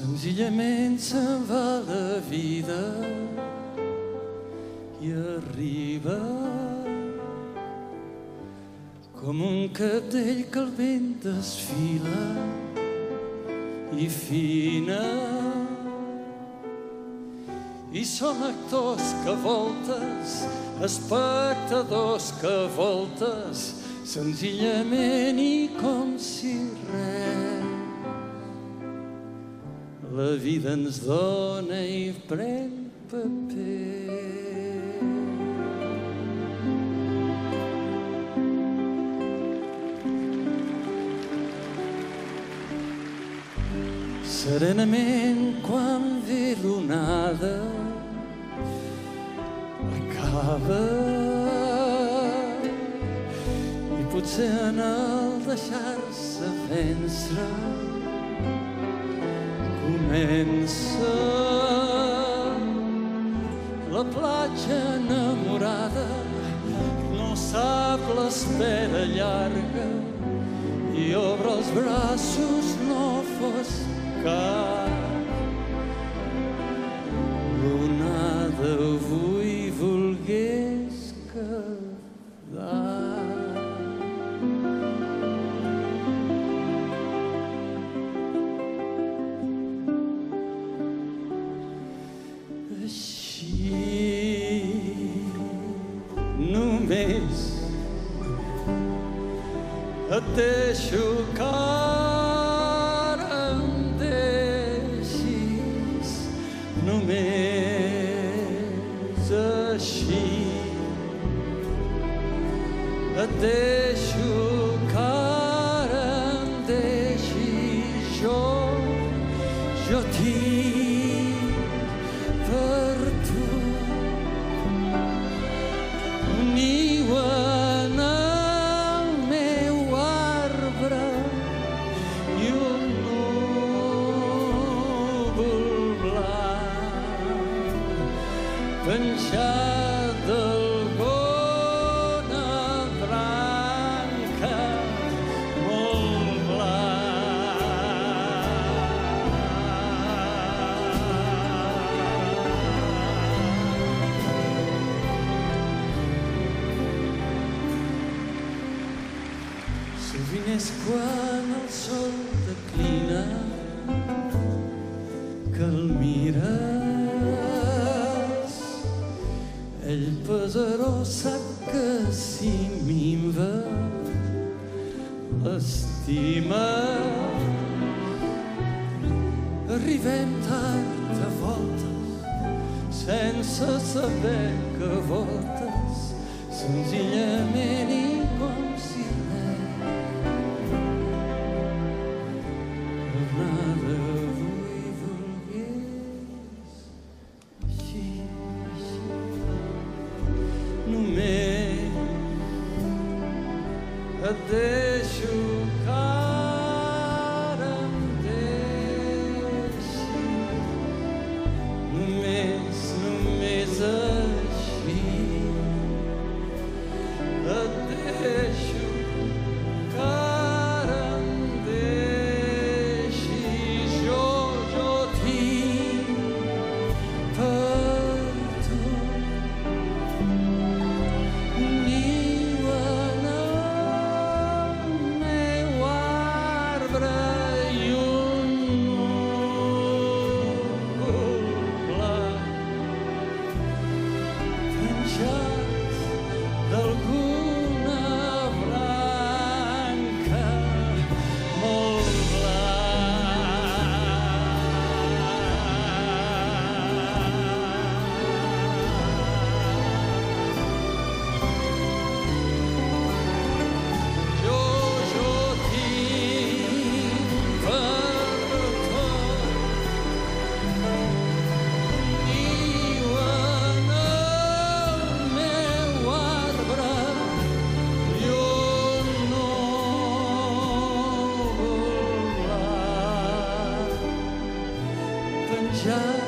Senzillament se'n va la vida i arriba com un cabdell que el vent desfila i fina. I són actors que voltes, espectadors que voltes, senzillament i com si res. La vida ens dona i pren paper. Serenament, quan ve l'onada, acaba i potser en el deixar-se vèncer comença la platja enamorada, no sap l'espera llarga i obre els braços, no fos l'onada avui volgués quedar. Així només et deixo només així et deixo que ara em deixis jo tinc per tu un niu en el meu arbre i un penjat d'alguna branca molt blanc. Sovint és quan el sol declina que el mires. Ell pesarós sap que si minva l'estima. Arribem tard a voltes sense saber que voltes, senzillament i com si res. L'onada avui volgués així. Només et deixo que ara em deixi. Només així et deixo que ara em deixi. Jo tinc per tu d'alguna branca molt blanc. Jo tinc per tot niu en el meu arbre i un núvol blanc penjat